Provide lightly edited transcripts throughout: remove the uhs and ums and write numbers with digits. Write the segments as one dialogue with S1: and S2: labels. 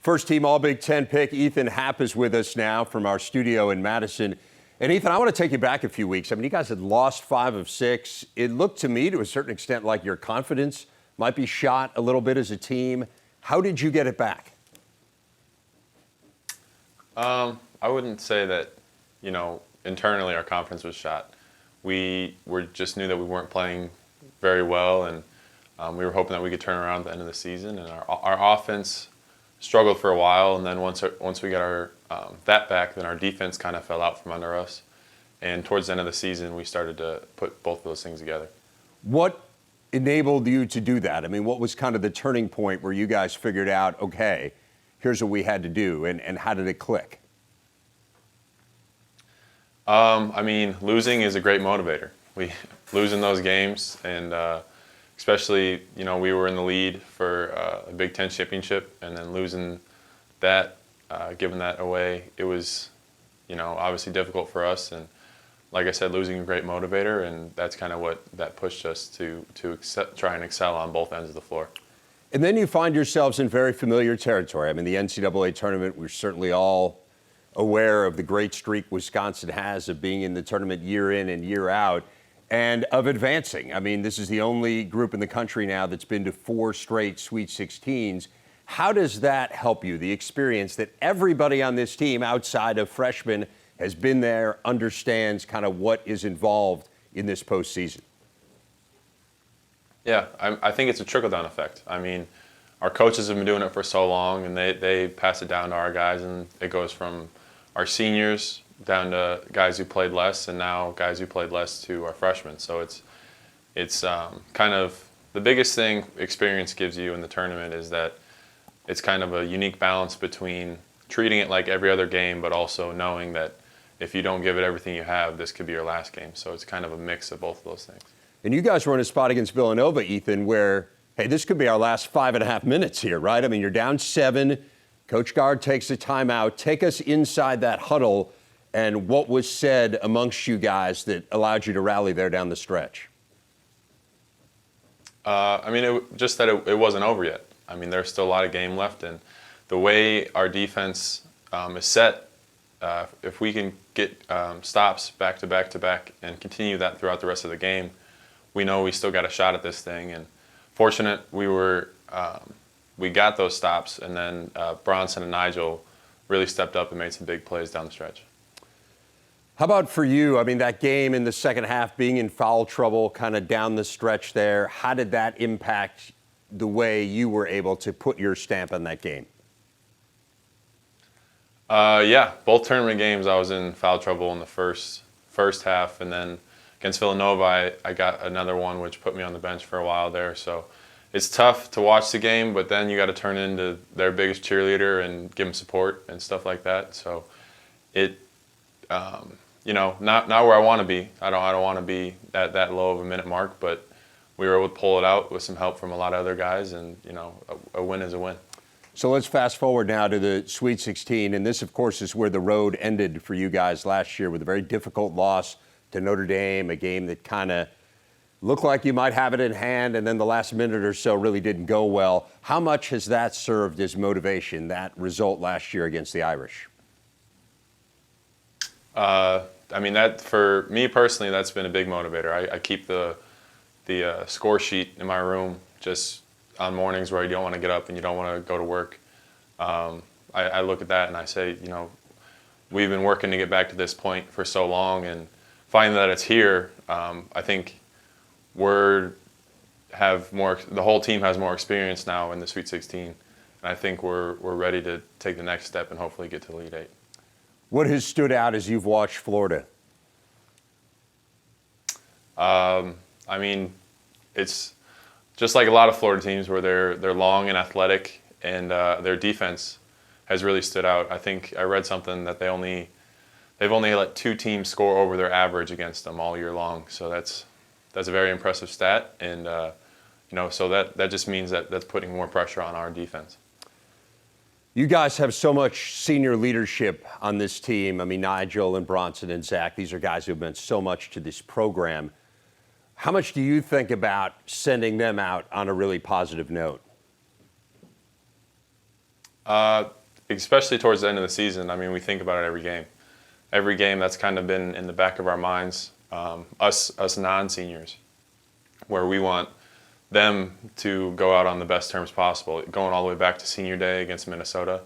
S1: First team All Big Ten pick, Ethan Happ is with us now from our studio in Madison. And Ethan, I want to take you back a few weeks. I mean, you guys had lost 5 of 6. It looked to me, to a certain extent, like your confidence might be shot a little bit as a team. How did you get it back?
S2: I wouldn't say that, internally our confidence was shot. We just knew that we weren't playing very well, and we were hoping that we could turn around at the end of the season. And our offense struggled for a while, and then once we got our that back, then our defense kind of fell out from under us. And towards the end of the season, we started to put both of those things together.
S1: What enabled you to do that? I mean, what was kind of the turning point where you guys figured out, okay, here's what we had to do, and how did it click?
S2: Losing is a great motivator. We lose in those games, and especially, we were in the lead for a Big Ten championship, and then losing that, giving that away, it was, obviously difficult for us. And like I said, losing a great motivator, and that's kind of what that pushed us to try and excel on both ends of the floor.
S1: And then you find yourselves in very familiar territory. I mean, the NCAA tournament, we're certainly all aware of the great streak Wisconsin has of being in the tournament year in and year out, and of advancing. I mean, this is the only group in the country now that's been to 4 straight Sweet 16s. How does that help you, the experience that everybody on this team outside of freshmen has been there, understands kind of what is involved in this postseason?
S2: Yeah, I think it's a trickle-down effect. I mean, our coaches have been doing it for so long, and they pass it down to our guys, and it goes from our seniors down to guys who played less, and now guys who played less to our freshmen. So it's kind of the biggest thing experience gives you in the tournament is that it's kind of a unique balance between treating it like every other game, but also knowing that if you don't give it everything you have, this could be your last game. So it's kind of a mix of both of those things.
S1: And you guys were in a spot against Villanova, Ethan, where, hey, this could be our last 5.5 minutes here, right? I mean, you're down 7. Coach Gard takes a timeout. Take us inside that huddle and what was said amongst you guys that allowed you to rally there down the stretch.
S2: Just that it wasn't over yet. I mean, there's still a lot of game left, and the way our defense is set, if we can get stops back to back to back and continue that throughout the rest of the game, we know we still got a shot at this thing. And fortunate we got those stops, and then Bronson and Nigel really stepped up and made some big plays down the stretch.
S1: How about for you? I mean, that game in the second half, being in foul trouble kind of down the stretch there, how did that impact the way you were able to put your stamp on that game?
S2: Yeah, both tournament games I was in foul trouble in the first half, and then against Villanova I got another one which put me on the bench for a while there. So it's tough to watch the game, but then you got to turn into their biggest cheerleader and give them support and stuff like that. So it, not where I want to be. I don't want to be at that low of a minute mark, but we were able to pull it out with some help from a lot of other guys, and a win is a win.
S1: So let's fast forward now to the Sweet 16, and this, of course, is where the road ended for you guys last year with a very difficult loss to Notre Dame, a game that kind of looked like you might have it in hand, and then the last minute or so really didn't go well. How much has that served as motivation, that result last year against the Irish?
S2: That for me personally, that's been a big motivator. I keep the score sheet in my room just on mornings where you don't want to get up and you don't want to go to work. I look at that and I say, we've been working to get back to this point for so long, and finding that it's here, I think the whole team has more experience now in the Sweet 16, and I think we're ready to take the next step and hopefully get to the Elite 8.
S1: What has stood out as you've watched Florida?
S2: It's just like a lot of Florida teams where they're long and athletic, and their defense has really stood out. I think I read something that they've only let 2 teams score over their average against them all year long. So that's a very impressive stat, and so that just means that that's putting more pressure on our defense.
S1: You guys have so much senior leadership on this team. I mean, Nigel and Bronson and Zach, these are guys who have meant so much to this program. How much do you think about sending them out on a really positive note?
S2: Especially towards the end of the season. I mean, we think about it every game. Every game, that's kind of been in the back of our minds. Us non-seniors, where we want them to go out on the best terms possible, going all the way back to senior day against Minnesota,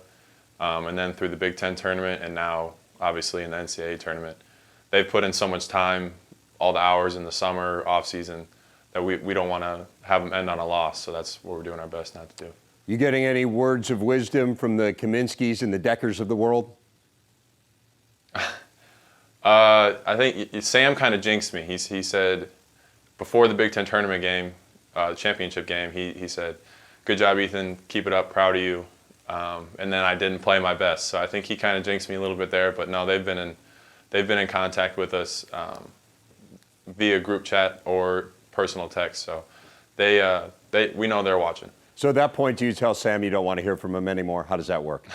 S2: and then through the Big Ten tournament, and now obviously in the NCAA tournament. They've put in so much time, all the hours in the summer, off season, that we don't want to have them end on a loss. So that's what we're doing our best not to do.
S1: You getting any words of wisdom from the Kaminskis and the Deckers of the world?
S2: I think Sam kind of jinxed me. He said before the Big Ten tournament game, the championship game, he said, "Good job, Ethan. Keep it up. Proud of you." And then I didn't play my best, so I think he kind of jinxed me a little bit there. But no, they've been in contact with us via group chat or personal text. So we know they're watching.
S1: So at that point, do you tell Sam you don't want to hear from him anymore? How does that work?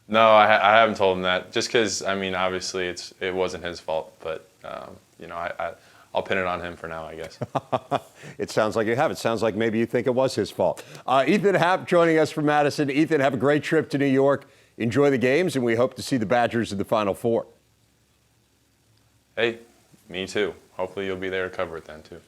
S2: No, I haven't told him that. Just because, I mean, obviously it wasn't his fault, but I'll pin it on him for now, I guess.
S1: It sounds like you have. It sounds like maybe you think it was his fault. Ethan Happ joining us from Madison. Ethan, have a great trip to New York. Enjoy the games, and we hope to see the Badgers in the Final Four.
S2: Hey, me too. Hopefully you'll be there to cover it then, too.